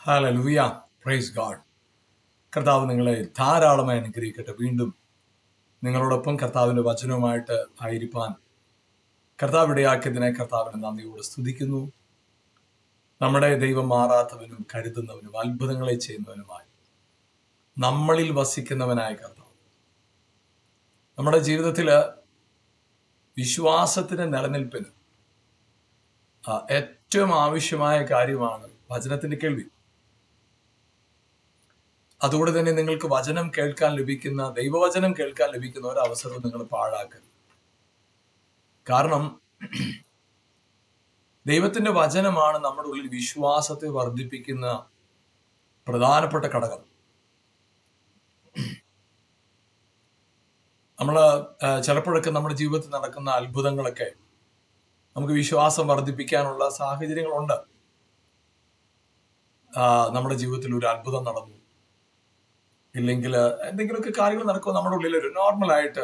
Hallelujah, praise God. കർത്താവ് നിങ്ങളെ ധാരാളമായി അനുഗ്രഹിക്കട്ടെ. വീണ്ടും നിങ്ങളോടൊപ്പം കർത്താവിൻ്റെ വചനവുമായിട്ട് ആയിരിക്കാൻ കർത്താവ് ഇടയാക്കിയതിനെ കർത്താവിനെ നന്ദിയോട് സ്തുതിക്കുന്നു. നമ്മുടെ ദൈവം മാറാത്തവനും കരുതുന്നവനും അത്ഭുതങ്ങളെ ചെയ്യുന്നവനുമായി നമ്മളിൽ വസിക്കുന്നവനായ കർത്താവ് നമ്മുടെ ജീവിതത്തിൽ വിശ്വാസത്തിന് നിലനിൽപ്പിന് ഏറ്റവും ആവശ്യമായ കാര്യമാണ് വചനത്തിൻ്റെ കേൾവി. അതുകൊണ്ട് തന്നെ നിങ്ങൾക്ക് വചനം കേൾക്കാൻ ലഭിക്കുന്ന, ദൈവവചനം കേൾക്കാൻ ലഭിക്കുന്ന ഒരവസരവും നിങ്ങൾ പാഴാക്കരുത്. കാരണം ദൈവത്തിന്റെ വചനമാണ് നമ്മുടെ ഉള്ളിൽ വിശ്വാസത്തെ വർദ്ധിപ്പിക്കുന്ന പ്രധാനപ്പെട്ട ഘടകം. നമ്മൾ ചിലപ്പോഴൊക്കെ നമ്മുടെ ജീവിതത്തിൽ നടക്കുന്ന അത്ഭുതങ്ങളൊക്കെ നമുക്ക് വിശ്വാസം വർദ്ധിപ്പിക്കാനുള്ള സാഹചര്യങ്ങളുണ്ട്. നമ്മുടെ ജീവിതത്തിൽ ഒരു അത്ഭുതം നടന്നു, ഇല്ലെങ്കിൽ എന്തെങ്കിലുമൊക്കെ കാര്യങ്ങൾ നടക്കുമോ നമ്മുടെ ഉള്ളിൽ ഒരു നോർമലായിട്ട്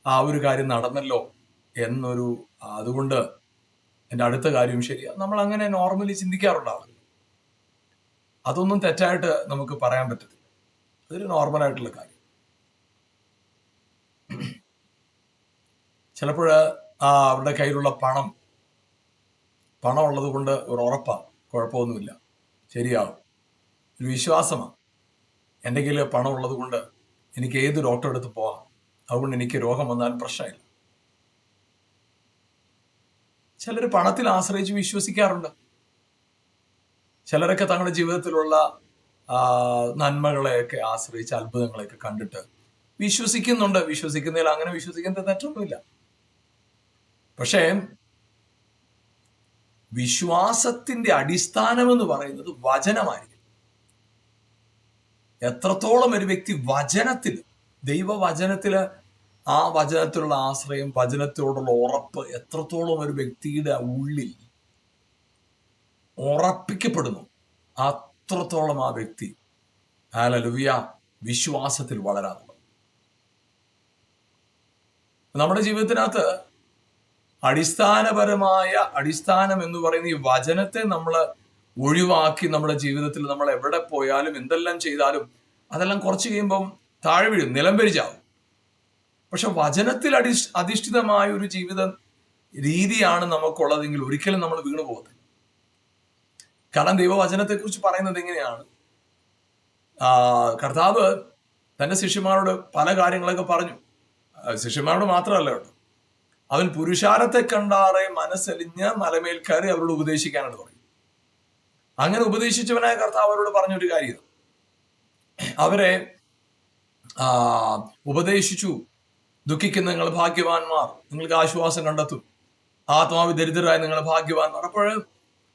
ആ ഒരു കാര്യം നടന്നല്ലോ എന്നൊരു, അതുകൊണ്ട് എൻ്റെ അടുത്ത കാര്യം ശരിയാ, നമ്മൾ അങ്ങനെ നോർമലി ചിന്തിക്കാറുണ്ടാവില്ല. അതൊന്നും തെറ്റായിട്ട് നമുക്ക് പറയാൻ പറ്റത്തില്ല. അതൊരു നോർമലായിട്ടുള്ള കാര്യം. ചിലപ്പോൾ അവരുടെ കയ്യിലുള്ള പണം ഉള്ളത് കൊണ്ട് ഒരു ഉറപ്പാണ്, കുഴപ്പമൊന്നുമില്ല, ശരിയാവും, ഒരു വിശ്വാസമാണ്. എൻ്റെ കയ്യിൽ പണം ഉള്ളത് കൊണ്ട് എനിക്ക് ഏത് ഡോക്ടറെ അടുത്ത് പോവാം, അതുകൊണ്ട് എനിക്ക് രോഗം വന്നാലും പ്രശ്നമില്ല. ചിലർ പണത്തിൽ ആശ്രയിച്ച് വിശ്വസിക്കാറുണ്ട്. ചിലരൊക്കെ തങ്ങളുടെ ജീവിതത്തിലുള്ള നന്മകളെയൊക്കെ ആശ്രയിച്ച് അത്ഭുതങ്ങളെയൊക്കെ കണ്ടിട്ട് വിശ്വസിക്കുന്നുണ്ട്. വിശ്വസിക്കുന്നതിൽ അങ്ങനെ വിശ്വസിക്കുന്നത് തെറ്റൊന്നുമില്ല. പക്ഷേ വിശ്വാസത്തിന്റെ അടിസ്ഥാനമെന്ന് പറയുന്നത് വചനമായിരിക്കും. എത്രത്തോളം ഒരു വ്യക്തി വചനത്തിൽ, ദൈവവചനത്തില്, ആ വചനത്തിലുള്ള ആശ്രയം, വചനത്തോടുള്ള ഉറപ്പ് എത്രത്തോളം ഒരു വ്യക്തിയുടെ ഉള്ളിൽ ഉറപ്പിക്കപ്പെടുന്നു, അത്രത്തോളം ആ വ്യക്തി ഹല്ലേലൂയ വിശ്വാസത്തിൽ വളരാറുണ്ട്. നമ്മുടെ ജീവിതത്തിനകത്ത് അടിസ്ഥാനം എന്ന് പറയുന്ന ഈ വചനത്തെ നമ്മൾ ഒഴിവാക്കി നമ്മുടെ ജീവിതത്തിൽ നമ്മൾ എവിടെ പോയാലും എന്തെല്ലാം ചെയ്താലും അതെല്ലാം കുറച്ച് കഴിയുമ്പം താഴെ വീഴും, നിലംപരിചാവും. പക്ഷെ വചനത്തിൽ അധിഷ്ഠിതമായ ഒരു ജീവിത രീതിയാണ് നമുക്കുള്ളതെങ്കിൽ ഒരിക്കലും നമ്മൾ വീണു പോകത്തില്ല. കാരണം ദൈവവചനത്തെക്കുറിച്ച് പറയുന്നത് എങ്ങനെയാണ്? കർത്താവ് തന്റെ ശിഷ്യന്മാരോട് പല കാര്യങ്ങളൊക്കെ പറഞ്ഞു. ശിഷ്യന്മാരോട് മാത്രമല്ല കേട്ടോ, അവൻ പുരുഷാരത്തെ കണ്ടാറെ മനസ്സലിഞ്ഞ് മലമേൽ കയറി അവരോട് ഉപദേശിക്കാനാണ് പറയും. അങ്ങനെ ഉപദേശിച്ചവനായ കർത്താവ് അവരോട് പറഞ്ഞൊരു കാര്യം, അവരെ ഉപദേശിച്ചു, ദുഃഖിക്കുന്ന നിങ്ങൾ ഭാഗ്യവാന്മാർ, നിങ്ങൾക്ക് ആശ്വാസം കണ്ടെത്തും, ആത്മാവ് ദരിദ്രരായ നിങ്ങൾ ഭാഗ്യവാന്മാർ. അപ്പോൾ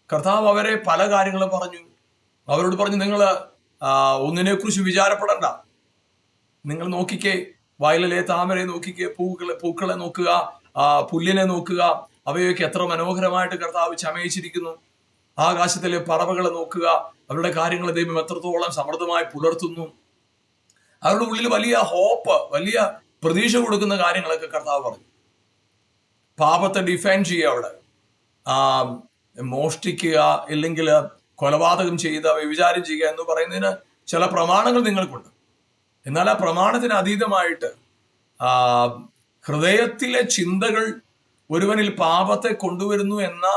കർത്താവ് അവരെ പല കാര്യങ്ങളും പറഞ്ഞു. അവരോട് പറഞ്ഞു, നിങ്ങൾ ഒന്നിനെ കുറിച്ച് വിചാരപ്പെടണ്ട, നിങ്ങൾ നോക്കിക്കേ, വയലിലെ താമരയെ നോക്കിക്കേ, പൂക്കളെ നോക്കുക, പുല്ലിനെ നോക്കുക, അവയൊക്കെ എത്ര മനോഹരമായിട്ട് കർത്താവ് ചമയിച്ചിരിക്കുന്നു. ആകാശത്തിലെ പറവകളെ നോക്കുക, അവരുടെ കാര്യങ്ങൾ ദൈവം എത്രത്തോളം സമൃദ്ധമായി പുലർത്തുന്നു. അവരുടെ ഉള്ളിൽ വലിയ ഹോപ്പ്, വലിയ പ്രതീക്ഷ കൊടുക്കുന്ന കാര്യങ്ങളൊക്കെ കർത്താവ് പറഞ്ഞു. പാപത്തെ ഡിഫൈൻ ചെയ്യുക, അവിടെ മോഷ്ടിക്കുക, ഇല്ലെങ്കിൽ കൊലപാതകം ചെയ്യുക, വ്യഭിചാരം ചെയ്യുക എന്ന് പറയുന്നതിന് ചില പ്രമാണങ്ങൾ നിങ്ങൾക്കുണ്ട്. എന്നാൽ ആ പ്രമാണത്തിന് അതീതമായിട്ട് ഹൃദയത്തിലെ ചിന്തകൾ ഒരുവനിൽ പാപത്തെ കൊണ്ടുവരുന്നു എന്ന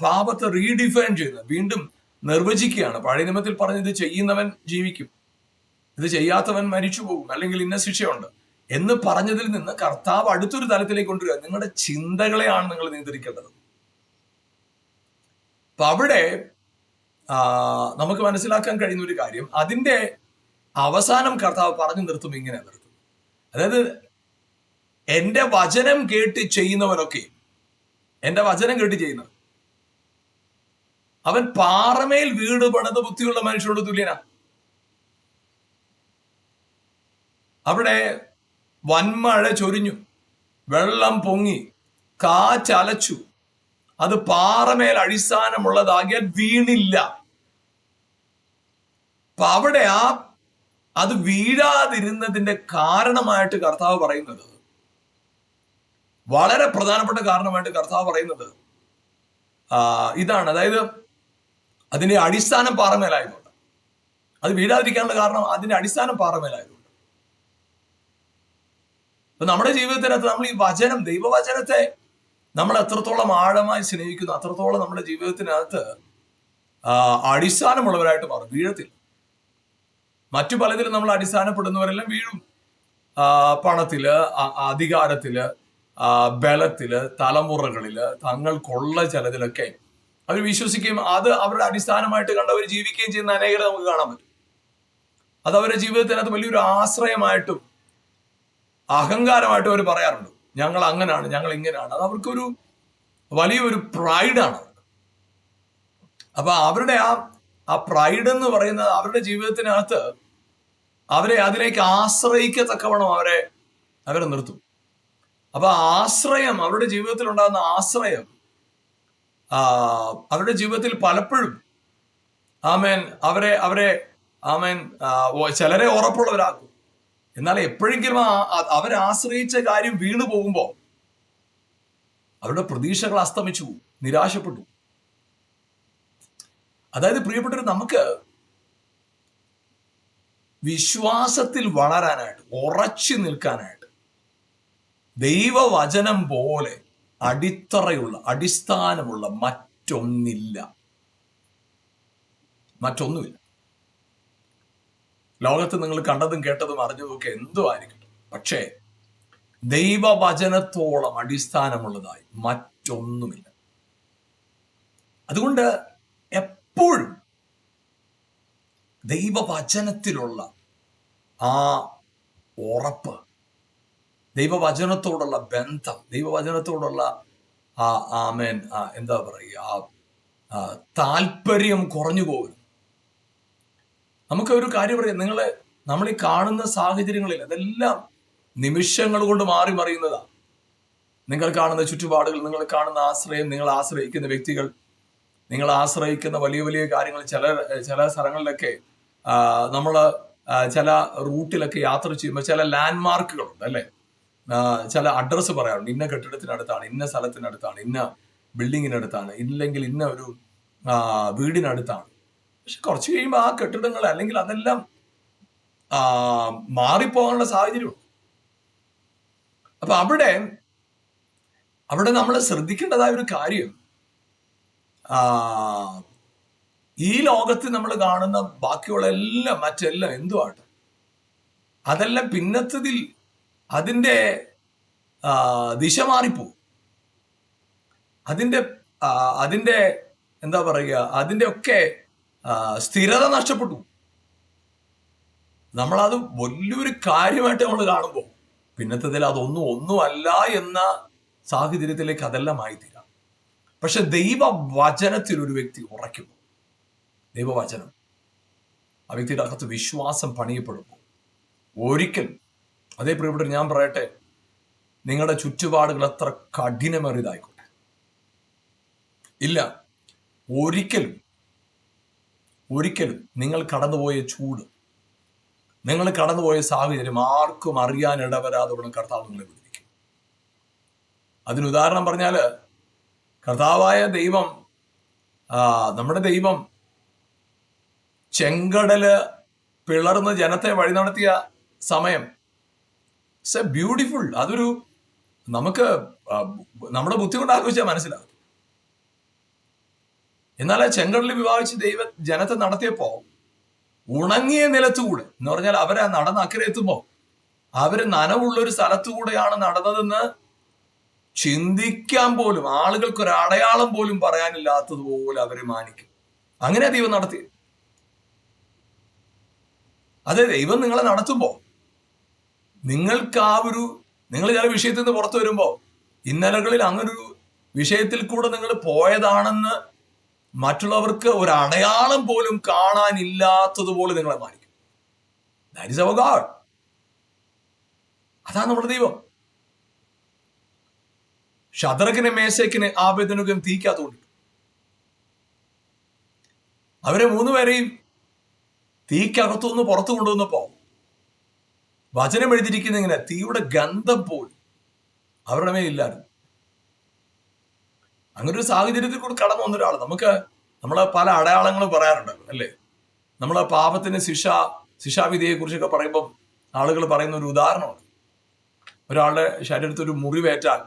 പാപത്തെ റീഡിഫൈൻ ചെയ്യുന്നത്, വീണ്ടും നിർവചിക്കുകയാണ്. പഴയ നിയമത്തിൽ പറഞ്ഞ് ഇത് ചെയ്യുന്നവൻ ജീവിക്കും, ഇത് ചെയ്യാത്തവൻ മരിച്ചു പോകും, അല്ലെങ്കിൽ ഇന്ന ശിക്ഷയുണ്ട് എന്ന് പറഞ്ഞതിൽ നിന്ന് കർത്താവ് അടുത്തൊരു തലത്തിലേക്ക് കൊണ്ടുവരിക. നിങ്ങളുടെ ചിന്തകളെയാണ് നിങ്ങൾ നിയന്ത്രിക്കേണ്ടത്. അപ്പൊ അവിടെ നമുക്ക് മനസ്സിലാക്കാൻ കഴിയുന്ന ഒരു കാര്യം, അതിന്റെ അവസാനം കർത്താവ് പറഞ്ഞു നിർത്തും, ഇങ്ങനെ നിർത്തും. അതായത് എന്റെ വചനം കേട്ട് ചെയ്യുന്നവനൊക്കെ, എന്റെ വചനം കേട്ട് ചെയ്യുന്നവൻ അവൻ പാറമേൽ വീട് പണിത ബുദ്ധിയുള്ള മനുഷ്യരോട് തുല്യനാ. അവിടെ വൻമഴ ചൊരിഞ്ഞു, വെള്ളം പൊങ്ങി, കാറ്റലച്ചു, അത് പാറമേൽ അടിസ്ഥാനമുള്ളതാകിയാൽ വീണില്ല. അപ്പൊ അവിടെ അത് വീഴാതിരുന്നതിന്റെ കാരണമായിട്ട് കർത്താവ് പറയുന്നത്, വളരെ പ്രധാനപ്പെട്ട കാരണമായിട്ട് കർത്താവ് പറയുന്നത് ഇതാണ്. അതായത് അതിന്റെ അടിസ്ഥാനം പാറമേലായതുകൊണ്ട്. അത് വീഴാതിരിക്കാനുള്ള കാരണം അതിന്റെ അടിസ്ഥാനം പാറമേലായതുകൊണ്ട്. അപ്പൊ നമ്മുടെ ജീവിതത്തിനകത്ത് നമ്മൾ ഈ വചനം, ദൈവവചനത്തെ നമ്മൾ എത്രത്തോളം ആഴമായി സ്നേഹിക്കുന്നു, അത്രത്തോളം നമ്മുടെ ജീവിതത്തിനകത്ത് അടിസ്ഥാനമുള്ളവരായിട്ട് മാറും. വീഴത്തില്ല. മറ്റു പലതിലും നമ്മൾ അടിസ്ഥാനപ്പെടുന്നവരെല്ലാം വീഴും. പണത്തില്, അധികാരത്തില്, ബലത്തില്, തലമുറകളില്, തങ്ങൾക്കുള്ള ചിലതിലൊക്കെ അവർ വിശ്വസിക്കുകയും അത് അവരുടെ അടിസ്ഥാനമായിട്ട് കണ്ട് അവർ ജീവിക്കുകയും ചെയ്യുന്ന അനേകരെ നമുക്ക് കാണാൻ പറ്റും. അത് അവരുടെ ജീവിതത്തിനകത്ത് വലിയൊരു ആശ്രയമായിട്ടും അഹങ്കാരമായിട്ടും അവർ പറയാറുണ്ട്. ഞങ്ങൾ അങ്ങനെയാണ്, ഞങ്ങൾ ഇങ്ങനെയാണ്. അത് അവർക്കൊരു വലിയൊരു പ്രൈഡാണ്. അപ്പൊ അവരുടെ ആ പ്രൈഡ് എന്ന് പറയുന്നത് അവരുടെ ജീവിതത്തിനകത്ത് അവരെ അതിലേക്ക് ആശ്രയിക്കത്തക്കവണ്ണം അവരെ നിർത്തും. അപ്പൊ ആശ്രയം, അവരുടെ ജീവിതത്തിൽ ഉണ്ടാകുന്ന ആശ്രയം അവരുടെ ജീവിതത്തിൽ പലപ്പോഴും അവരെ ചിലരെ ഉറപ്പുള്ളവരാക്കും. എന്നാൽ എപ്പോഴെങ്കിലും അവരെ ആശ്രയിച്ച കാര്യം വീണു പോകുമ്പോൾ അവരുടെ പ്രതീക്ഷകൾ അസ്തമിച്ചു പോകും, നിരാശപ്പെട്ടു. അതായത് പ്രിയപ്പെട്ടവർ, നമുക്ക് വിശ്വാസത്തിൽ വളരാനായിട്ട്, ഉറച്ചു നിൽക്കാനായിട്ട് ദൈവവചനം പോലെ അടിത്തറയുള്ള, അടിസ്ഥാനമുള്ള മറ്റൊന്നുമില്ല. ലോകത്ത് നിങ്ങൾ കണ്ടതും കേട്ടതും അറിഞ്ഞതും ഒക്കെ എന്തോ ആയിരിക്കട്ടെ, പക്ഷേ ദൈവവചനത്തോളം അടിസ്ഥാനമുള്ളതായി മറ്റൊന്നുമില്ല. അതുകൊണ്ട് എപ്പോഴും ദൈവവചനത്തിലുള്ള ആ ഉറപ്പ്, ദൈവവചനത്തോടുള്ള ബന്ധം, ദൈവവചനത്തോടുള്ള എന്താ പറയുക, താല്പര്യം കുറഞ്ഞു പോകുന്നു. നമുക്ക് ഒരു കാര്യം പറയാം, നമ്മൾ ഈ കാണുന്ന സാഹചര്യങ്ങളിൽ അതെല്ലാം നിമിഷങ്ങൾ കൊണ്ട് മാറി മറിയുന്നതാണ്. നിങ്ങൾ കാണുന്ന ചുറ്റുപാടുകൾ, നിങ്ങൾ കാണുന്ന ആശ്രയം, നിങ്ങൾ ആശ്രയിക്കുന്ന വ്യക്തികൾ, നിങ്ങൾ ആശ്രയിക്കുന്ന വലിയ വലിയ കാര്യങ്ങൾ. ചില സ്ഥലങ്ങളിലൊക്കെ നമ്മൾ ചില റൂട്ടിലൊക്കെ യാത്ര ചെയ്യുമ്പോൾ ചില ലാൻഡ് മാർക്കുകളുണ്ട്, അല്ലെ? ചില അഡ്രസ്സ് പറയാറുണ്ട്. ഇന്ന കെട്ടിടത്തിനടുത്താണ്, ഇന്ന സ്ഥലത്തിനടുത്താണ്, ഇന്ന ബിൽഡിങ്ങിനടുത്താണ്, ഇല്ലെങ്കിൽ ഇന്ന ഒരു വീടിനടുത്താണ്. പക്ഷെ കുറച്ച് കഴിയുമ്പോൾ ആ കെട്ടിടങ്ങൾ അല്ലെങ്കിൽ അതെല്ലാം മാറിപ്പോകാനുള്ള സാഹചര്യമുണ്ട്. അപ്പൊ അവിടെ നമ്മൾ ശ്രദ്ധിക്കേണ്ടതായ ഒരു കാര്യം, ഈ ലോകത്ത് നമ്മൾ കാണുന്ന ബാക്കിയുള്ള മറ്റെല്ലാം എന്തുവാട്ടെ, അതെല്ലാം പിന്നത്തതിൽ അതിൻ്റെ ദിശ മാറിപ്പോവും. അതിൻ്റെ എന്താ പറയുക, അതിൻ്റെ ഒക്കെ സ്ഥിരത നഷ്ടപ്പെട്ടു. നമ്മളത് വലിയൊരു കാര്യമായിട്ട് നമ്മൾ കാണുമ്പോൾ പിന്നത്തതിൽ ഒന്നുമല്ല എന്ന സാഹചര്യത്തിലേക്ക് അതെല്ലാം ആയിത്തീരാം. പക്ഷെ ദൈവവചനത്തിൽ ഒരു വ്യക്തി ഉറയ്ക്കുമ്പോൾ, ദൈവവചനം ആ വ്യക്തിയുടെ അകത്ത് വിശ്വാസം പണിയപ്പെടുമ്പോൾ ഒരിക്കലും, അതേ പ്രിയപ്പെട്ട ഞാൻ പറയട്ടെ, നിങ്ങളുടെ ചുറ്റുപാടുകൾ എത്ര കഠിനമേറിയതായിക്കോട്ടെ, ഇല്ല, ഒരിക്കലും നിങ്ങൾ കടന്നുപോയ ചൂട്, നിങ്ങൾ കടന്നുപോയ സാഹചര്യം ആർക്കും അറിയാൻ ഇടവരാതെ കർത്താവ് നിങ്ങളെ വിടുവിക്കും. അതിനുദാഹരണം പറഞ്ഞാൽ, കർത്താവായ ദൈവം, നമ്മുടെ ദൈവം ചെങ്കടല് പിളർന്ന് ജനത്തെ വഴി നടത്തിയ സമയം ഇറ്റ്സ് എ ബ്യൂട്ടിഫുൾ. അതൊരു നമുക്ക് നമ്മുടെ ബുദ്ധി കൊണ്ട് ആലോചിച്ചാൽ മനസ്സിലാകും. എന്നാൽ ആ ചെങ്കടലിൽ വിവാഹിച്ച് ജനത്തെ നടത്തിയപ്പോ ഉണങ്ങിയ നിലത്തുകൂടെ, എന്ന് പറഞ്ഞാൽ അവരെ നടന്ന് അക്കരെ എത്തുമ്പോ അവര് നനവുള്ളൊരു സ്ഥലത്തുകൂടെയാണ് നടന്നതെന്ന് ചിന്തിക്കാൻ പോലും, ആളുകൾക്ക് ഒരു അടയാളം പോലും പറയാനില്ലാത്തതുപോലെ അവരെ മാനിക്കും. അങ്ങനെ ദൈവം നടത്തി. അതെ, ദൈവം നിങ്ങളെ നടത്തുമ്പോ നിങ്ങൾക്ക് നിങ്ങൾ ചില വിഷയത്തിൽ നിന്ന് പുറത്തു വരുമ്പോ, ഇന്നലകളിൽ അങ്ങനൊരു വിഷയത്തിൽ കൂടെ നിങ്ങൾ പോയതാണെന്ന് മറ്റുള്ളവർക്ക് ഒരു അടയാളം പോലും കാണാനില്ലാത്തതുപോലെ നിങ്ങളെ മാനിക്കും. That is our God. അതാണ് നമ്മുടെ ദൈവം. ശദ്രക്കിനെ, മേശക്കിനെ, ആബേദ്നെഗോയും തീക്കകത്തുകൊണ്ടിട്ടു. അവരെ 3 പേരെയും തീക്കകത്തുനിന്ന് പുറത്തു കൊണ്ടുവന്നപ്പോ വചനം എഴുതിയിരിക്കുന്ന ഇങ്ങനെ, തീയുടെ ഗന്ധം പോലും അവരുടെ മേലില്ലായിരുന്നു. അങ്ങനെ ഒരു സാഹചര്യത്തിൽ കൂടെ കടന്നു വന്ന ഒരാൾ. നമ്മൾ പല അടയാളങ്ങളും പറയാറുണ്ട് അല്ലേ? നമ്മൾ പാപത്തിന് ശിക്ഷാവിധിയെ കുറിച്ചൊക്കെ പറയുമ്പോൾ ആളുകൾ പറയുന്ന ഒരു ഉദാഹരണമാണ്. ഒരാളുടെ ശരീരത്തിൽ ഒരു മുറിവേറ്റാൽ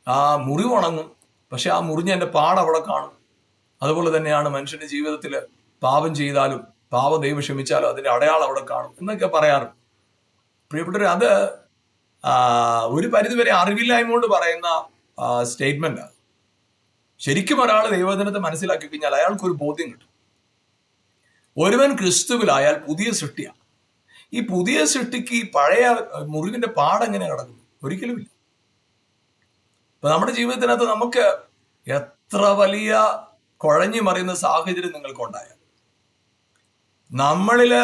ആ മുറിവ് ഉണങ്ങും, പക്ഷെ ആ മുറിഞ്ഞതിന്റെ പാട് അവിടെ കാണും. അതുപോലെ തന്നെയാണ് മനുഷ്യന്റെ ജീവിതത്തിൽ പാപം ചെയ്താലും പാപം ദൈവം ക്ഷമിച്ചാലും അതിന്റെ അടയാളം അവിടെ കാണും എന്നൊക്കെ പറയാറുണ്ട്. പ്രിയപ്പെട്ടവരെ, അത് ഒരു പരിധിവരെ അറിവില്ലായ്മ കൊണ്ട് പറയുന്ന സ്റ്റേറ്റ്മെന്റാണ്. ശരിക്കും ഒരാൾ ദൈവവചനത്തെ മനസ്സിലാക്കി കഴിഞ്ഞാൽ അയാൾക്കൊരു ബോധ്യം കിട്ടും. ഒരുവൻ ക്രിസ്തുവിലായാൽ പുതിയ സൃഷ്ടിയാണ്. ഈ പുതിയ സൃഷ്ടിക്ക് ഈ പഴയ മുറിവിന്റെ പാടെങ്ങനെ കിടക്കുന്നു? ഒരിക്കലുമില്ല. ഇപ്പൊ നമ്മുടെ ജീവിതത്തിനകത്ത് നമുക്ക് എത്ര വലിയ കുഴഞ്ഞു മറിയുന്ന സാഹചര്യം നിങ്ങൾക്കുണ്ടായാൽ, നമ്മളില്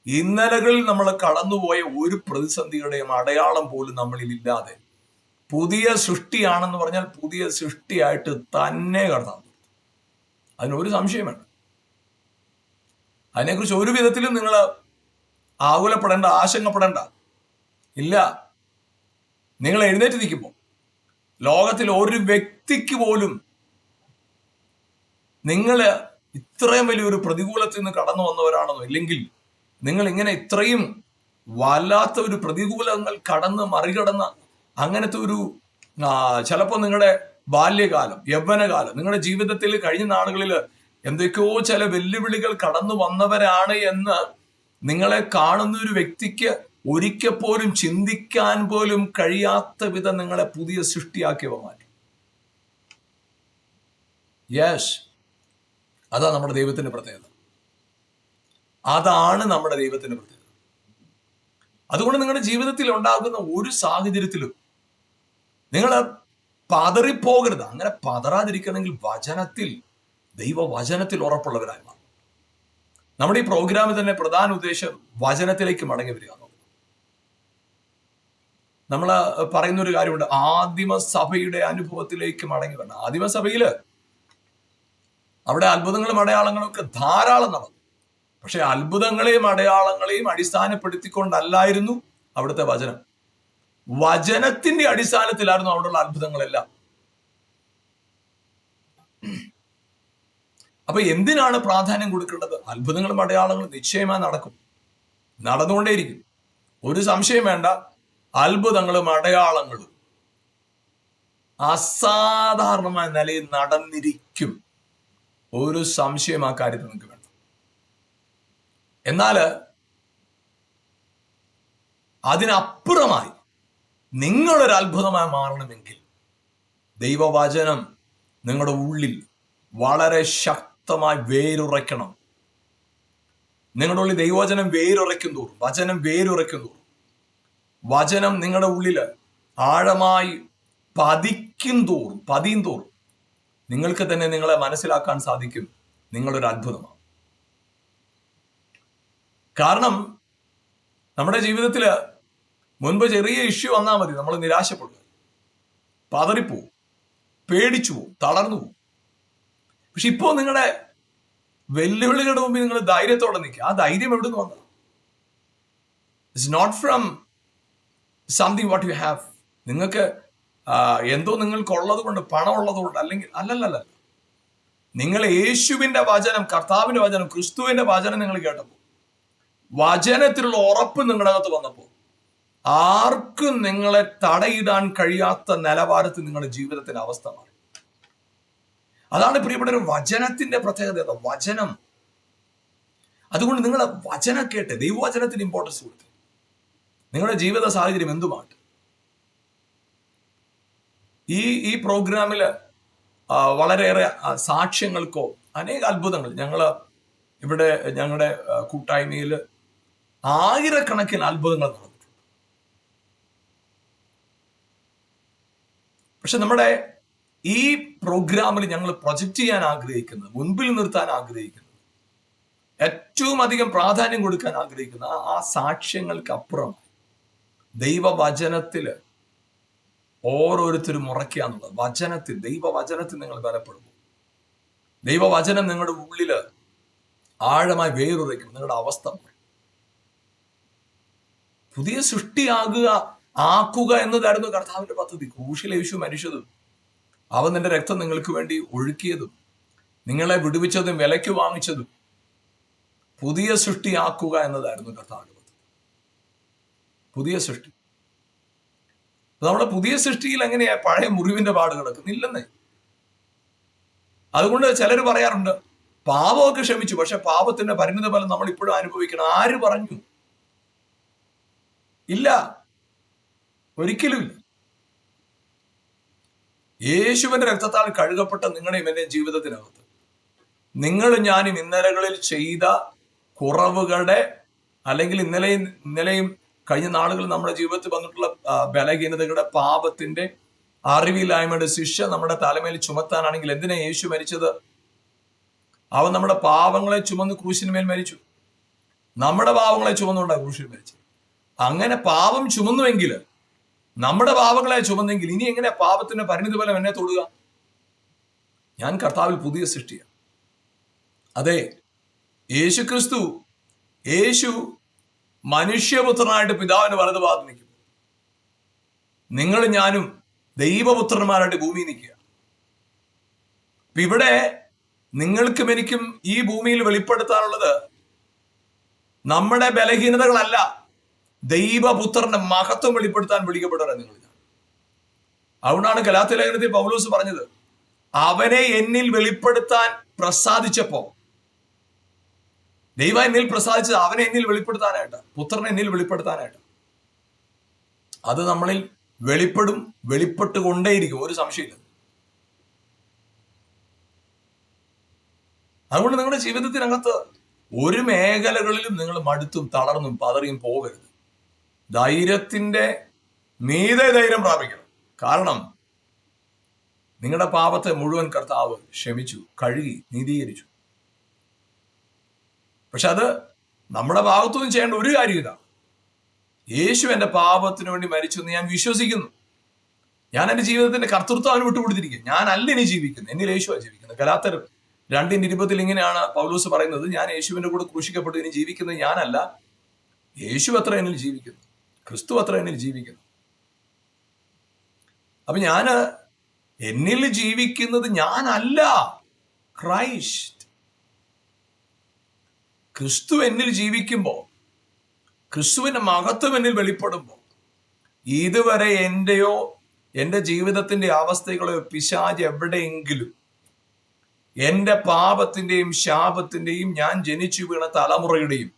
ഇന്നലകളിൽ നമ്മൾ കടന്നുപോയ ഒരു പ്രതിസന്ധിയുടെയും അടയാളം പോലും നമ്മളിൽ ഇല്ലാതെ പുതിയ സൃഷ്ടിയാണെന്ന് പറഞ്ഞാൽ പുതിയ സൃഷ്ടിയായിട്ട് തന്നെ കടന്നു. അതിനൊരു സംശയം വേണ്ട. അതിനെക്കുറിച്ച് ഒരു വിധത്തിലും നിങ്ങൾ ആകുലപ്പെടേണ്ട, ആശങ്കപ്പെടേണ്ട. ഇല്ല. നിങ്ങൾ എഴുന്നേറ്റ് നിൽക്കുമ്പോൾ ലോകത്തിൽ ഒരു വ്യക്തിക്ക് പോലും നിങ്ങൾ ഇത്രയും വലിയൊരു പ്രതികൂലത്തിൽ നിന്ന് കടന്നു വന്നവരാണെന്നോ, ഇല്ലെങ്കിൽ നിങ്ങൾ ഇങ്ങനെ ഇത്രയും വല്ലാത്ത ഒരു പ്രതികൂലങ്ങൾ മറികടന്ന അങ്ങനത്തെ ഒരു ചിലപ്പോൾ നിങ്ങളുടെ ബാല്യകാലം, യൗവനകാലം, നിങ്ങളുടെ ജീവിതത്തിൽ കഴിഞ്ഞ നാളുകളിൽ എന്തൊക്കെയോ ചില വെല്ലുവിളികൾ കടന്നു വന്നവരാണ് എന്ന് നിങ്ങളെ കാണുന്ന ഒരു വ്യക്തിക്ക് ഒരിക്കൽ പോലും ചിന്തിക്കാൻ പോലും കഴിയാത്ത വിധം നിങ്ങളെ പുതിയ സൃഷ്ടിയാക്കിയവ മാറ്റി. യെസ്, അതാ നമ്മുടെ ദൈവത്തിന്റെ പ്രത്യേകത. അതാണ് നമ്മുടെ ദൈവത്തിന്റെ പ്രത്യേകത. അതുകൊണ്ട് നിങ്ങളുടെ ജീവിതത്തിൽ ഉണ്ടാകുന്ന ഒരു സാഹചര്യത്തിലും നിങ്ങൾ പതറിപ്പോകരുത്. അങ്ങനെ പതറാതിരിക്കണമെങ്കിൽ ദൈവവചനത്തിൽ ഉറപ്പുള്ളവരായി മാറും. നമ്മുടെ ഈ പ്രോഗ്രാമിൽ തന്നെ പ്രധാന ഉദ്ദേശം വചനത്തിലേക്ക് മടങ്ങി വരിക എന്നുള്ളത്. നമ്മൾ പറയുന്ന ഒരു കാര്യമുണ്ട്, ആദിമസഭയുടെ അനുഭവത്തിലേക്ക് മടങ്ങി വരണം. ആദിമസഭയില് അവിടെ അത്ഭുതങ്ങളും അടയാളങ്ങളും ഒക്കെ ധാരാളം നടന്നു. പക്ഷെ അത്ഭുതങ്ങളെയും അടയാളങ്ങളെയും അടിസ്ഥാനപ്പെടുത്തിക്കൊണ്ടല്ലായിരുന്നു അവിടുത്തെ വചനം. വചനത്തിന്റെ അടിസ്ഥാനത്തിലായിരുന്നു അവിടെയുള്ള അത്ഭുതങ്ങളെല്ലാം. അപ്പൊ എന്തിനാണ് പ്രാധാന്യം കൊടുക്കേണ്ടത്? അത്ഭുതങ്ങളും അടയാളങ്ങളും നിശ്ചയമായി നടക്കും, നടന്നുകൊണ്ടേയിരിക്കും. ഒരു സംശയം വേണ്ട. അത്ഭുതങ്ങളും അടയാളങ്ങളും അസാധാരണമായ നിലയിൽ നടന്നിരിക്കും. ഒരു സംശയം ആ കാര്യത്തിൽ നിങ്ങൾക്ക് വേണ്ട. എന്നാൽ അതിനപ്പുറമായി നിങ്ങളൊരു അത്ഭുതമായി മാറണമെങ്കിൽ ദൈവവചനം നിങ്ങളുടെ ഉള്ളിൽ വളരെ ശക്തമായി വേരുറയ്ക്കണം. നിങ്ങളുടെ ഉള്ളിൽ ദൈവവചനം വേരുറയ്ക്കും തോറും, വചനം വേരുറയ്ക്കും തോറും, വചനം നിങ്ങളുടെ ഉള്ളിൽ ആഴമായി പതിയും തോറും നിങ്ങൾക്ക് തന്നെ നിങ്ങളെ മനസ്സിലാക്കാൻ സാധിക്കും നിങ്ങളൊരു അത്ഭുതമാണ്. കാരണം നമ്മുടെ ജീവിതത്തിൽ മുൻപ് ചെറിയ ഇഷ്യൂ വന്നാൽ മതി, നമ്മൾ നിരാശപ്പെടുക, പതറിപ്പോവും, പേടിച്ചു പോവും, തളർന്നു പോവും. പക്ഷെ ഇപ്പോ നിങ്ങളുടെ വെല്ലുവിളികളുടെ മുമ്പിൽ നിങ്ങൾ ധൈര്യത്തോടെ നിൽക്കുക. ആ ധൈര്യം എവിടെ നിന്ന് വന്നത്? It's not from something what you have. നിങ്ങൾക്ക് എന്തോ നിങ്ങൾക്കുള്ളത് കൊണ്ട്, പണം ഉള്ളത് കൊണ്ട്, അല്ലെങ്കിൽ അല്ലല്ല. നിങ്ങൾ യേശുവിന്റെ വചനം, കർത്താവിന്റെ വചനം, ക്രിസ്തുവിന്റെ വചനം നിങ്ങൾ കേട്ടപ്പോൾ, വചനത്തിലുള്ള ഉറപ്പ് നിങ്ങളുടെ അകത്ത് വന്നപ്പോൾ ആർക്കും നിങ്ങളെ തടയിടാൻ കഴിയാത്ത നിലവാരത്തിൽ നിങ്ങളുടെ ജീവിതത്തിന്റെ അവസ്ഥ മാറി. അതാണ് പ്രിയപ്പെട്ട വചനത്തിന്റെ പ്രത്യേകത. വചനം. അതുകൊണ്ട് നിങ്ങൾ വചനം കേട്ട് ദൈവവചനത്തിന് ഇമ്പോർട്ടൻസ് കൊടുത്ത് നിങ്ങളുടെ ജീവിത സാഹചര്യം എന്തുമായിട്ട് ഈ പ്രോഗ്രാമില് വളരെയേറെ സാക്ഷ്യങ്ങൾക്കോ അനേക അത്ഭുതങ്ങൾ ഇവിടെ ഞങ്ങളുടെ കൂട്ടായ്മയിൽ ആയിരക്കണക്കിന് അത്ഭുതങ്ങൾ നടന്നിട്ടുണ്ട്. പക്ഷെ നമ്മുടെ ഈ പ്രോഗ്രാമിൽ ഞങ്ങൾ പ്രൊജക്റ്റ് ചെയ്യാൻ ആഗ്രഹിക്കുന്നത്, മുൻപിൽ നിർത്താൻ ആഗ്രഹിക്കുന്നത്, ഏറ്റവും അധികം പ്രാധാന്യം കൊടുക്കാൻ ആഗ്രഹിക്കുന്ന ആ സാക്ഷ്യങ്ങൾക്ക് അപ്പുറം ദൈവവചനത്തില് ഓരോരുത്തരും ഉറക്കുക എന്നുള്ളത്. ദൈവവചനത്തിൽ നിങ്ങൾ ബലപ്പെടുന്നു. ദൈവവചനം നിങ്ങളുടെ ഉള്ളില് ആഴമായി വേരുറയ്ക്കും. നിങ്ങളുടെ അവസ്ഥ പുതിയ ആക്കുക എന്നതായിരുന്നു കർത്താവിന്റെ പദ്ധതി. ക്രൂശിൽ യേശു മരിച്ചതും അവൻ നിന്റെ രക്തം നിങ്ങൾക്ക് വേണ്ടി ഒഴുക്കിയതും നിങ്ങളെ വിടുവിച്ചതും വിലയ്ക്ക് വാങ്ങിച്ചതും പുതിയ സൃഷ്ടിയാക്കുക എന്നതായിരുന്നു കർത്താവിന്റെ പദ്ധതി. പുതിയ സൃഷ്ടി. നമ്മുടെ പുതിയ സൃഷ്ടിയിൽ എങ്ങനെയാ പഴയ മുറിവിന്റെ പാട് കിടക്കുന്നില്ലെന്നേ. അതുകൊണ്ട് ചിലർ പറയാറുണ്ട്, പാപമൊക്കെ ക്ഷമിച്ചു, പക്ഷെ പാപത്തിന്റെ പരിണിത ഫലം നമ്മൾ ഇപ്പോഴും അനുഭവിക്കണം. ആര് പറഞ്ഞു? ഇല്ല, ഒരിക്കലും ഇല്ല. യേശുവിന്റെ രക്തത്താൽ കഴുകപ്പെട്ട നിങ്ങളുടെയും എന്റെ ജീവിതത്തിനകത്ത് നിങ്ങളും ഞാനും ഇന്നലകളിൽ ചെയ്ത കുറവുകളുടെ, അല്ലെങ്കിൽ ഇന്നലെയും കഴിഞ്ഞ നാളുകളിൽ നമ്മുടെ ജീവിതത്തിൽ വന്നിട്ടുള്ള ബലഹീനതകളുടെ, പാപത്തിന്റെ, അറിവില്ലായ്മയുടെ ശിക്ഷ നമ്മുടെ തലമേൽ ചുമത്താനാണെങ്കിൽ എന്തിനാ യേശു മരിച്ചത്? അവൻ നമ്മുടെ പാപങ്ങളെ ചുമന്ന് ക്രൂശിന്മേൽ മരിച്ചു. നമ്മുടെ പാപങ്ങളെ ചുമന്നുകൊണ്ടാണ് ക്രൂശിൽ മരിച്ചത്. അങ്ങനെ പാപം ചുമന്നുവെങ്കിൽ, നമ്മുടെ പാപങ്ങളെ ചുമന്നെങ്കിൽ, ഇനി എങ്ങനെ പാപത്തിന്റെ പരിണിത ഫലം എന്നെ തൊടുക? ഞാൻ കർത്താവിൽ പുതിയ സൃഷ്ടിയാണ്. അതെ, യേശു മനുഷ്യപുത്രനായിട്ട് പിതാവിന്റെ വലതുഭാഗത്ത് നിൽക്കും. നിങ്ങളും ഞാനും ദൈവപുത്രന്മാരായിട്ട് ഭൂമിയിൽ നിൽക്കുക. ഇവിടെ നിങ്ങൾക്കും എനിക്കും ഈ ഭൂമിയിൽ വെളിപ്പെടുത്താനുള്ളത് നമ്മുടെ ബലഹീനതകളല്ല, ദൈവപുത്രന്റെ മഹത്വം വെളിപ്പെടുത്താൻ വിളിക്കപ്പെട്ടവരാണ് നിങ്ങൾ. അതുകൊണ്ടാണ് ഗലാത്യ ലേഖനത്തിൽ പൗലോസ് പറഞ്ഞത്, അവനെ എന്നിൽ വെളിപ്പെടുത്താൻ പ്രസാദിച്ചപ്പോ, ദൈവം എന്നിൽ പ്രസാദിച്ചത് അവനെ എന്നിൽ വെളിപ്പെടുത്താനായിട്ട്, പുത്രനെ എന്നിൽ വെളിപ്പെടുത്താനായിട്ട്. അത് നമ്മളിൽ വെളിപ്പെട്ടുകൊണ്ടേയിരിക്കും, ഒരു സംശയമില്ല. അതുകൊണ്ട് നിങ്ങളുടെ ജീവിതത്തിനകത്ത് ഒരു മേഖലകളിലും നിങ്ങൾ മടുത്തും തളർന്നും പതറിയും പോകരുത്. ധൈര്യത്തിന്റെ മീതെ ധൈര്യം പ്രാപിക്കണം. കാരണം നിങ്ങളുടെ പാപത്തെ മുഴുവൻ കർത്താവ് ക്ഷമിച്ചു, കഴുകി, നീതീകരിച്ചു. പക്ഷെ അത് നമ്മുടെ ഭാഗത്തുനിന്ന് ചെയ്യേണ്ട ഒരു കാര്യം ഇതാണ്: യേശു എന്റെ പാപത്തിന് വേണ്ടി മരിച്ചു എന്ന് ഞാൻ വിശ്വസിക്കുന്നു. ഞാൻ എന്റെ ജീവിതത്തിന്റെ കർത്തൃത്വം അവന് വിട്ടുകൊടുത്തിരിക്കുക. ഞാനല്ല ഇനി ജീവിക്കുന്നത്, എന്നിൽ യേശുവാണ് ജീവിക്കുന്നത്. ഗലാത്യർ 2:20 ഇങ്ങനെയാണ് പൗലോസ് പറയുന്നത്, ഞാൻ യേശുവിന്റെ കൂടെ ക്രൂശിക്കപ്പെട്ടു, ഇനി ജീവിക്കുന്നത് ഞാനല്ല, യേശു അത്ര എന്നിൽ ജീവിക്കുന്നു, ക്രിസ്തു അത്ര എന്നിൽ ജീവിക്കുന്നു. അപ്പൊ എന്നിൽ ജീവിക്കുന്നത് ഞാനല്ല, ക്രിസ്തു എന്നിൽ ജീവിക്കുമ്പോൾ, ക്രിസ്തുവിന്റെ മഹത്വം എന്നിൽ വെളിപ്പെടുമ്പോൾ, ഇതുവരെ എന്റെ ജീവിതത്തിന്റെ അവസ്ഥകളെയോ പിശാച് എവിടെയെങ്കിലും എന്റെ പാപത്തിന്റെയും ശാപത്തിന്റെയും, ഞാൻ ജനിച്ചു വീണ തലമുറയുടെയും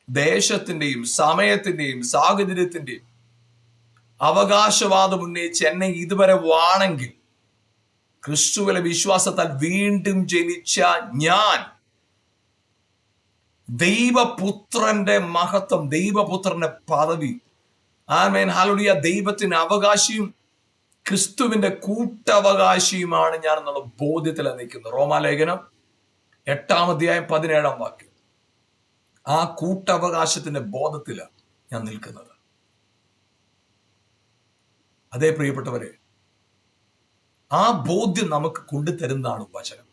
ദേശത്തിന്റെയും സമയത്തിന്റെയും സാഹചര്യത്തിന്റെയും അവകാശവാദം ഉന്നയിച്ച് എന്നെ ഇതുവരെ വാണെങ്കിൽ, ക്രിസ്തുവിലെ വിശ്വാസത്താൽ വീണ്ടും ജനിച്ച ഞാൻ ദൈവപുത്രന്റെ മഹത്വം, ദൈവപുത്രന്റെ പദവി, ആമേൻ, ഹല്ലേലൂയ, ദൈവത്തിന്റെ അവകാശിയും ക്രിസ്തുവിന്റെ കൂട്ടവകാശിയുമാണ് ഞാൻ എന്നുള്ള ബോധ്യത്തിലാണ് നിൽക്കുന്നത്. റോമാലേഖനം 8:17 ആ കൂട്ടവകാശത്തിന്റെ ബോധത്തിലാണ് ഞാൻ നിൽക്കുന്നത്. അതേ പ്രിയപ്പെട്ടവരെ, ആ ബോധ്യം നമുക്ക് കൊണ്ടുതരുന്നതാണ് വചനം.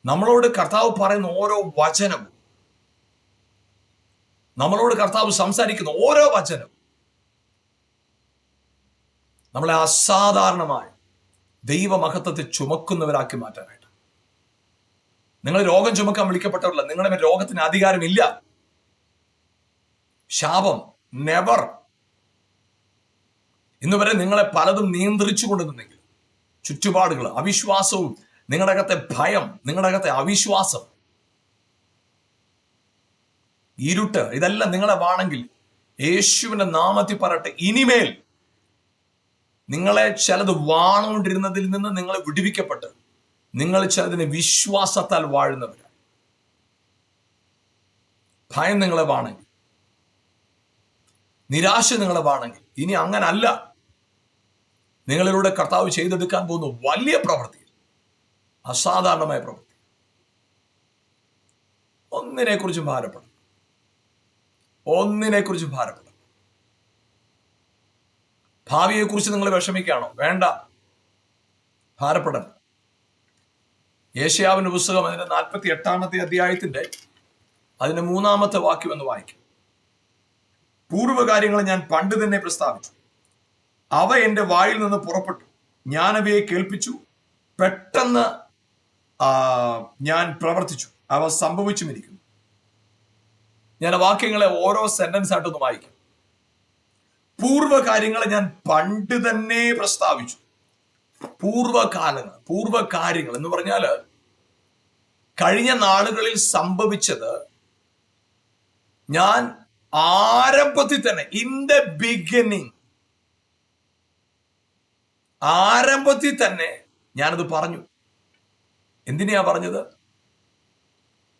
നമ്മളോട് കർത്താവ് പറയുന്ന ഓരോ വചനവും, നമ്മളോട് കർത്താവ് സംസാരിക്കുന്ന ഓരോ വചനവും നമ്മളെ അസാധാരണമായ ദൈവമഹത്വത്തെ ചുമക്കുന്നവരാക്കി മാറ്റാനായിട്ട്. നിങ്ങൾ രോഗം ചുമക്കാൻ വിളിക്കപ്പെട്ടവരല്ല, നിങ്ങളുടെ മേൽ രോഗത്തിന് അധികാരമില്ല. ശാപം നെവർ. ഇന്ന് വരെ നിങ്ങളെ പലതും നിയന്ത്രിച്ചു കൊണ്ടിരുന്നെങ്കിൽ, ചുറ്റുപാടുകൾ, അവിശ്വാസവും, നിങ്ങളുടെ അകത്തെ ഭയം, നിങ്ങളുടെ അകത്തെ അവിശ്വാസം, ഇരുട്ട്, ഇതെല്ലാം നിങ്ങളെ വാണെങ്കിൽ യേശുവിന്റെ നാമത്തിൽ പറയട്ടെ, ഇനിമേൽ നിങ്ങളെ ചിലത് വാണുകൊണ്ടിരുന്നതിൽ നിന്ന് നിങ്ങൾ വിടുവിക്കപ്പെട്ട് നിങ്ങൾ ചിലതിനെ വിശ്വാസത്താൽ വാഴുന്നവരാണ്. ഭയം നിങ്ങളെ വാണെങ്കിൽ, നിരാശ നിങ്ങളെ വാണെങ്കിൽ, ഇനി അങ്ങനല്ല. നിങ്ങളിലൂടെ കർത്താവ് ചെയ്തെടുക്കാൻ പോകുന്ന വലിയ പ്രവൃത്തി, അസാധാരണമായ പ്രവൃത്തി. ഒന്നിനെക്കുറിച്ചും ഭാരപ്പെടണം. ഭാവിയെക്കുറിച്ച് നിങ്ങൾ വിഷമിക്കുകയാണോ? വേണ്ട, ഭാരപ്പെടണം. യെശയ്യാവിന്റെ പുസ്തകം അതിന്റെ 48 അധ്യായത്തിന്റെ അതിന്റെ 3-ാമത്തെ വാക്യം എന്ന് വായിക്കും. പൂർവ്വകാര്യങ്ങൾ ഞാൻ പണ്ട് തന്നെ പ്രസ്താവിച്ചു, അവ എന്റെ വായിൽ നിന്ന് പുറപ്പെട്ടു, ഞാൻ അവയെ കേൾപ്പിച്ചു. പെട്ടെന്ന് ഞാൻ പ്രവർത്തിച്ചു, അവ സംഭവിച്ചുമിരിക്കുന്നു. ഞാൻ വാക്യങ്ങളെ ഓരോ സെന്റൻസ് ആയിട്ടൊന്ന് വായിക്കും. പൂർവ്വകാര്യങ്ങളെ ഞാൻ പണ്ട് തന്നെ പ്രസ്താവിച്ചു. പൂർവ്വകാര്യങ്ങൾ എന്ന് പറഞ്ഞാല് കഴിഞ്ഞ നാളുകളിൽ സംഭവിച്ചത് ഞാൻ ആരംഭത്തിൽ തന്നെ, ഇൻ ദ ബിഗിനിങ്, ആരംഭത്തിൽ തന്നെ ഞാനത് പറഞ്ഞു. എന്തിനാ പറഞ്ഞത്?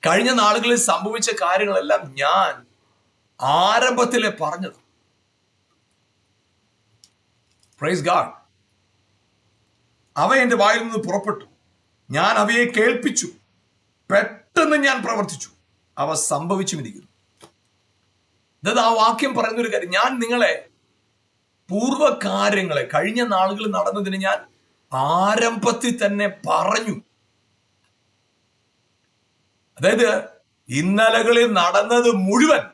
കഴിഞ്ഞ നാളുകളിൽ സംഭവിച്ച കാര്യങ്ങളെല്ലാം ഞാൻ ആരംഭത്തിലെ പറഞ്ഞത്. Praise God. അവ എന്റെ വായിൽ നിന്ന് പുറപ്പെട്ടു, ഞാൻ അവയെ കേൾപ്പിച്ചു, പെട്ടെന്ന് ഞാൻ പ്രവർത്തിച്ചു, അവ സംഭവിച്ചുമിരിക്കുന്നു. അതായത് ആ വാക്യം പറയുന്ന ഒരു കാര്യം, ഞാൻ നിങ്ങളെ പൂർവ്വകാര്യങ്ങളെ, കഴിഞ്ഞ നാളുകളിൽ നടന്നതിന് ഞാൻ ആരംഭത്തിൽ തന്നെ പറഞ്ഞു. അതായത് ഇന്നലകളിൽ നടന്നത് മുഴുവൻ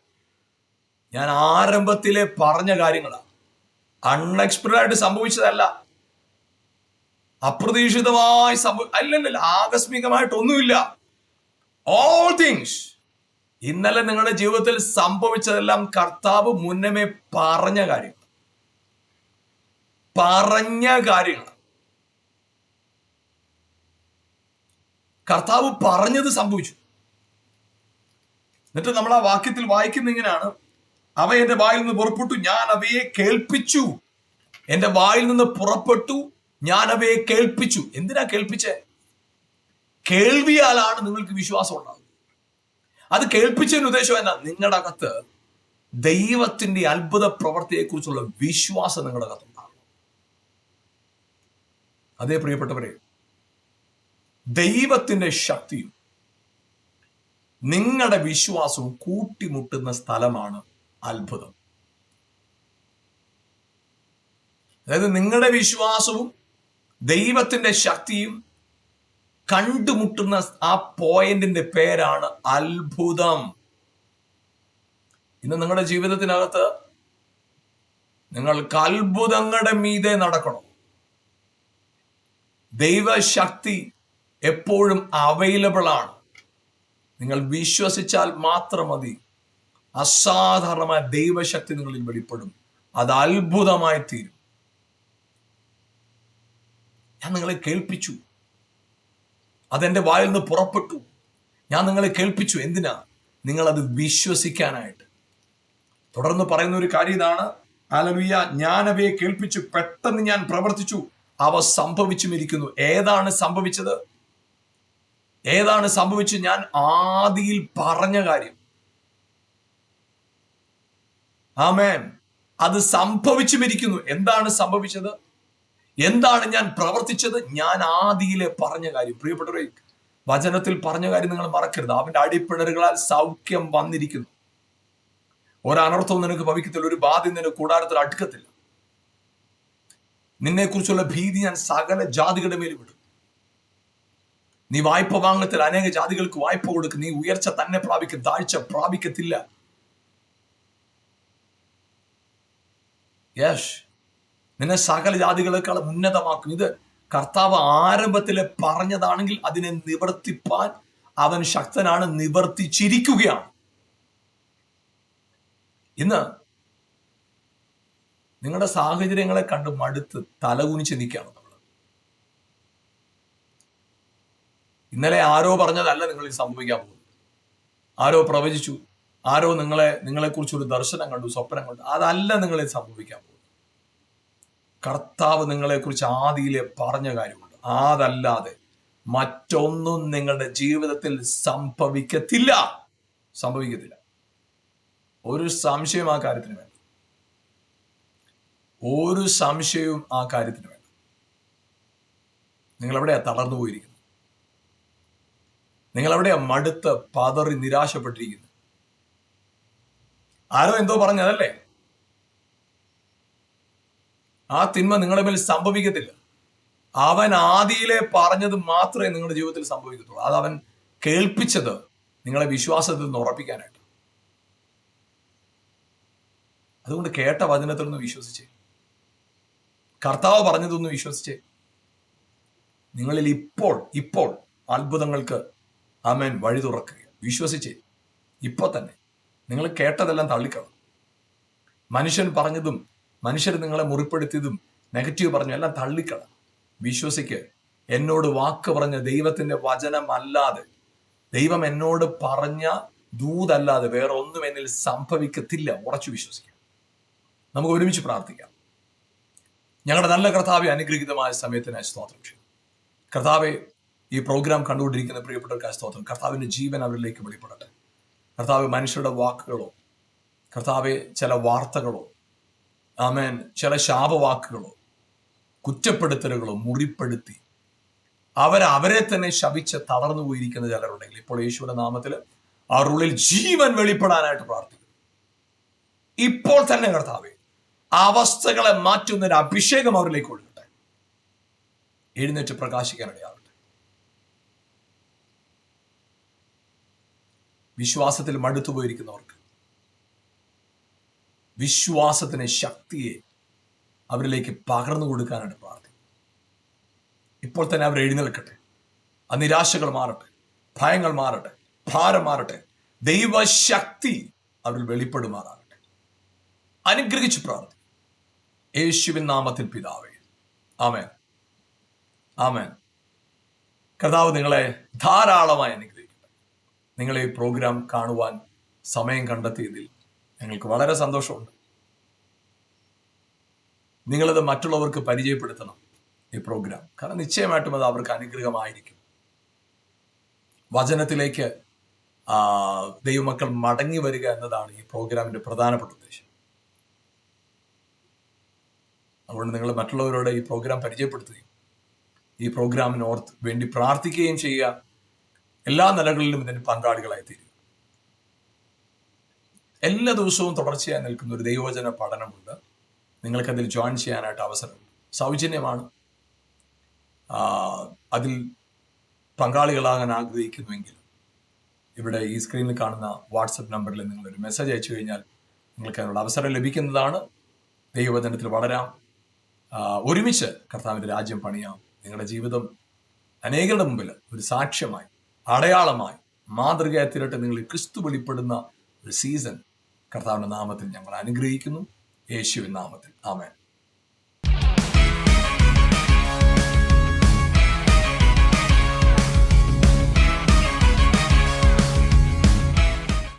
ഞാൻ ആരംഭത്തിലെ പറഞ്ഞ കാര്യങ്ങളാണ്. അൺഎക്സ്പെക്ടഡ് ആയിട്ട് സംഭവിച്ചതല്ല, അപ്രതീക്ഷിതമായി അല്ലല്ല, ആകസ്മികമായിട്ടൊന്നുമില്ല. ഓൾ തിങ്സ്, ഇന്നലെ നിങ്ങളുടെ ജീവിതത്തിൽ സംഭവിച്ചതെല്ലാം കർത്താവ് മുന്നമേ പറഞ്ഞ കാര്യങ്ങൾ. കർത്താവ് പറഞ്ഞത് സംഭവിച്ചു. എന്നിട്ട് നമ്മൾ ആ വാക്യത്തിൽ വായിക്കുന്ന ഇങ്ങനെയാണ്, അവ എന്റെ വായിൽ നിന്ന് പുറപ്പെട്ടു, ഞാൻ അവയെ കേൾപ്പിച്ചു. എന്റെ വായിൽ നിന്ന് പുറപ്പെട്ടു, ഞാൻ അവയെ കേൾപ്പിച്ചു. എന്തിനാ കേൾപ്പിച്ചേ? കേൾവിയാലാണ് നിങ്ങൾക്ക് വിശ്വാസം ഉണ്ടാകുന്നത്. അത് കേൾപ്പിച്ചതിന് ഉദ്ദേശം എന്നാ? നിങ്ങളുടെ അകത്ത് ദൈവത്തിന്റെ അത്ഭുത പ്രവൃത്തിയെ കുറിച്ചുള്ള വിശ്വാസം നിങ്ങളുടെ അകത്തുണ്ടാകും. അതേ പ്രിയപ്പെട്ടവരെ, ദൈവത്തിന്റെ ശക്തിയും നിങ്ങളുടെ വിശ്വാസവും കൂട്ടിമുട്ടുന്ന സ്ഥലമാണ് അത്ഭുതം. അതായത് നിങ്ങളുടെ വിശ്വാസവും ദൈവത്തിന്റെ ശക്തിയും കണ്ടുമുട്ടുന്ന ആ പോയിന്റിന്റെ പേരാണ് അത്ഭുതം. ഇന്ന് നിങ്ങളുടെ ജീവിതത്തിനകത്ത് നിങ്ങൾക്ക് അത്ഭുതങ്ങളുടെ മീതെ നടക്കണം. ദൈവശക്തി എപ്പോഴും അവൈലബിൾ ആണ്. നിങ്ങൾ വിശ്വസിച്ചാൽ മാത്രം മതി. അസാധാരണമായ ദൈവശക്തി നിങ്ങളിൽ വെളിപ്പെടും. അത് അത്ഭുതമായി തീരും. ഞാൻ നിങ്ങളെ കേൾപ്പിച്ചു, അതെന്റെ വായിൽ നിന്ന് പുറപ്പെട്ടു. ഞാൻ നിങ്ങളെ കേൾപ്പിച്ചു. എന്തിനാ? നിങ്ങളത് വിശ്വസിക്കാനായിട്ട്. തുടർന്ന് പറയുന്ന ഒരു കാര്യം ഇതാണ്, ഹല്ലേലൂയ, ഞാൻ അവയെ കേൾപ്പിച്ചു, പെട്ടെന്ന് ഞാൻ പ്രവർത്തിച്ചു, അവ സംഭവിച്ചുമിരിക്കുന്നു. ഏതാണ് സംഭവിച്ചത്? ഞാൻ ആദിയിൽ പറഞ്ഞ കാര്യം. ആമേൻ. അത് സംഭവിച്ചുമിരിക്കുന്നു. എന്താണ് സംഭവിച്ചത്? എന്താണ് ഞാൻ പ്രവർത്തിച്ചത്? ഞാൻ ആദിയിലെ പറഞ്ഞ കാര്യം. പ്രിയപ്പെട്ടവരെ, വചനത്തിൽ പറഞ്ഞ കാര്യം നിങ്ങൾ മറക്കരുത്. അവന്റെ അടിപ്പിണറുകളാൽ സൗഖ്യം വന്നിരിക്കുന്നു. ഒരനർത്ഥവും നിനക്ക് ഭവിക്കത്തില്ല, ഒരു ബാധ നിനക്ക് കൂടാരത്തിൽ അടുക്കത്തില്ല. നിന്നെ കുറിച്ചുള്ള ഭീതി ഞാൻ സകല ജാതികളുടെ മേൽ വിടും. നീ വായ്പ വാങ്ങത്തിൽ അനേക ജാതികൾക്ക് വായ്പ കൊടുക്കും. നീ ഉയർച്ച തന്നെ പ്രാപിക്കും, താഴ്ച പ്രാപിക്കത്തില്ല. യെസ്, നിന്നെ സകല ജാതികളെക്കാളും ഉന്നതമാക്കും. ഇത് കർത്താവ് ആരംഭത്തിലെ പറഞ്ഞതാണെങ്കിൽ അതിനെ നിവർത്തിപ്പാൻ അവൻ ശക്തനാണ്, നിവർത്തിച്ചിരിക്കുകയാണ്. ഇന്ന് നിങ്ങളുടെ സാഹചര്യങ്ങളെ കണ്ട് മടുത്ത് തലകുനിച്ച് നിൽക്കുകയാണ് നമ്മൾ. ഇന്നലെ ആരോ പറഞ്ഞതല്ല നിങ്ങളിൽ സംഭവിക്കാൻ പോകുന്നത്. ആരോ പ്രവചിച്ചു, ആരോ നിങ്ങളെക്കുറിച്ചൊരു ദർശനം കണ്ടു, സ്വപ്നം കണ്ടു. അതല്ല നിങ്ങളിൽ സംഭവിക്കാൻ പോകുന്നത്. കർത്താവ് നിങ്ങളെക്കുറിച്ച് ആദിയിലെ പറഞ്ഞ കാര്യമുണ്ട്. അതല്ലാതെ മറ്റൊന്നും നിങ്ങളുടെ ജീവിതത്തിൽ സംഭവിക്കത്തില്ല. ഒരു സംശയം ആ കാര്യത്തിന് വേണ്ട. നിങ്ങൾ എവിടെയാ തളർന്നു പോയിരിക്കുന്നത്? നിങ്ങൾ എവിടെയാ മടുത്ത് പതറി നിരാശപ്പെട്ടിരിക്കുന്നത്? ആരോ എന്തോ പറഞ്ഞതല്ലേ? ആ തിന്മ നിങ്ങളുടെ മേൽ സംഭവിക്കത്തില്ല. അവൻ ആദിയിലെ പറഞ്ഞത് മാത്രമേ നിങ്ങളുടെ ജീവിതത്തിൽ സംഭവിക്കത്തുള്ളൂ. അത് അവൻ കേൾപ്പിച്ചത് നിങ്ങളെ വിശ്വാസത്തിൽ നിന്ന് ഉറപ്പിക്കാനായിട്ട്. അതുകൊണ്ട് കേട്ട വചനത്തിലൊന്ന് വിശ്വസിച്ചേ. കർത്താവ് പറഞ്ഞതൊന്ന് വിശ്വസിച്ചേ. നിങ്ങളിൽ ഇപ്പോൾ അത്ഭുതങ്ങൾക്ക് ആമേൻ വഴി തുറക്കുക. വിശ്വസിച്ച് ഇപ്പൊ തന്നെ നിങ്ങൾ കേട്ടതെല്ലാം തള്ളിക്കളയും. മനുഷ്യൻ പറഞ്ഞതും മനുഷ്യർ നിങ്ങളെ മുറിപ്പെടുത്തിയതും നെഗറ്റീവ് പറഞ്ഞു എല്ലാം തള്ളിക്കളയും. വിശ്വസിക്ക്. എന്നോട് വാക്ക് പറഞ്ഞ ദൈവത്തിന്റെ വചനമല്ലാതെ, ദൈവം എന്നോട് പറഞ്ഞ ദൂതല്ലാതെ വേറെ ഒന്നും എന്നിൽ സംഭവിക്കത്തില്ല. ഉറച്ചു വിശ്വസിക്കാം. നമുക്ക് ഒരുമിച്ച് പ്രാർത്ഥിക്കാം. ഞങ്ങളുടെ നല്ല കർത്താവെ, അനുഗ്രഹീതമായ സമയത്തിനായി സ്തോത്രം ചെയ്യും. കർത്താവെ, ഈ പ്രോഗ്രാം കണ്ടുകൊണ്ടിരിക്കുന്ന പ്രിയപ്പെട്ടവർക്കായി സ്തോത്രം. കർത്താവിന്റെ ജീവൻ അവരിലേക്ക് വെളിപ്പെടട്ടെ. കർത്താവ്, മനുഷ്യരുടെ വാക്കുകളോ, കർത്താവെ ചില വാർത്തകളോ, ആമേൻ ചില ശാപവാക്കുകളോ, കുറ്റപ്പെടുത്തലുകളോ മുറിപ്പെടുത്തി അവരെ തന്നെ ശപിച്ച് തളർന്നു പോയിരിക്കുന്ന ചിലരുണ്ടെങ്കിൽ ഇപ്പോൾ യേശുവിന്റെ നാമത്തിൽ അവരുടെ ഉള്ളിൽ ജീവൻ വെളിപ്പെടാനായിട്ട് പ്രാർത്ഥിക്കുന്നു. ഇപ്പോൾ തന്നെ കർത്താവെ, ആ അവസ്ഥകളെ മാറ്റുന്ന ഒരു അഭിഷേകം അവരിലേക്ക് ഒഴുകട്ടെ. എഴുന്നേറ്റ് പ്രകാശിക്കാനിടയാകട്ടെ. വിശ്വാസത്തിൽ മടുത്തു പോയിരിക്കുന്നവർക്ക് വിശ്വാസത്തിന് ശക്തിയെ അവരിലേക്ക് പകർന്നു കൊടുക്കാനായിട്ട് പ്രാർത്ഥിക്കും. ഇപ്പോൾ തന്നെ അവർ എഴുന്നേൽക്കട്ടെ. ആ നിരാശകൾ മാറട്ടെ, ഭയങ്ങൾ മാറട്ടെ, ഭാരം മാറട്ടെ. ദൈവശക്തി അവരിൽ വെളിപ്പെടുമാറാകട്ടെ. അനുഗ്രഹിച്ച് പ്രാർത്ഥിക്കും യേശുവിൻ നാമത്തിൽ പിതാവേ, ആമേൻ, ആമേൻ. കർത്താവ് നിങ്ങളെ ധാരാളമായി അനുഗ്രഹിക്കട്ടെ. നിങ്ങളെ ഈ പ്രോഗ്രാം കാണുവാൻ സമയം കണ്ടെത്തിയതിൽ ഞങ്ങൾക്ക് വളരെ സന്തോഷമുണ്ട്. നിങ്ങളത് മറ്റുള്ളവർക്ക് പരിചയപ്പെടുത്തണം ഈ പ്രോഗ്രാം. കാരണം നിശ്ചയമായിട്ടും അത് അവർക്ക് അനുഗ്രഹമായിരിക്കും. വചനത്തിലേക്ക് ദൈവമക്കൾ മടങ്ങി വരിക എന്നതാണ് ഈ പ്രോഗ്രാമിന്റെ പ്രധാനപ്പെട്ട ഉദ്ദേശം. അതുകൊണ്ട് നിങ്ങൾ മറ്റുള്ളവരോട് ഈ പ്രോഗ്രാം പരിചയപ്പെടുത്തുകയും ഈ പ്രോഗ്രാമിനോർത്ത് വേണ്ടി പ്രാർത്ഥിക്കുകയും ചെയ്യുക. എല്ലാ നിലകളിലും ഇതിന് പങ്കാളികളായി തീരുക. എല്ലാ ദിവസവും തുടർച്ചയായി നിൽക്കുന്ന ഒരു ദൈവവചന പഠനമുണ്ട്. നിങ്ങൾക്കതിൽ ജോയിൻ ചെയ്യാനായിട്ട് അവസരമുണ്ട്. സൗജന്യമാണ്. അതിൽ പങ്കാളികളാകാൻ ആഗ്രഹിക്കുന്നുവെങ്കിൽ ഇവിടെ ഈ സ്ക്രീനിൽ കാണുന്ന വാട്സപ്പ് നമ്പറിൽ നിങ്ങളൊരു മെസ്സേജ് അയച്ചു കഴിഞ്ഞാൽ നിങ്ങൾക്ക് അതിനുള്ള അവസരം ലഭിക്കുന്നതാണ്. ദൈവവചനത്തിൽ വളരാം, ഒരുമിച്ച് കർത്താവിൻ്റെ രാജ്യം പണിയാം. നിങ്ങളുടെ ജീവിതം അനേകരുടെ മുമ്പിൽ ഒരു സാക്ഷ്യമായി, അടയാളമായി, മാതൃകയായി തീരട്ടെ. നിങ്ങൾ ക്രിസ്തു വെളിപ്പെടുന്ന ഒരു സീസൺ കർത്താവിന്റെ നാമത്തിൽ ഞങ്ങൾ അനുഗ്രഹിക്കുന്നു. യേശുവിൻ നാമത്തിൽ ആമേൻ.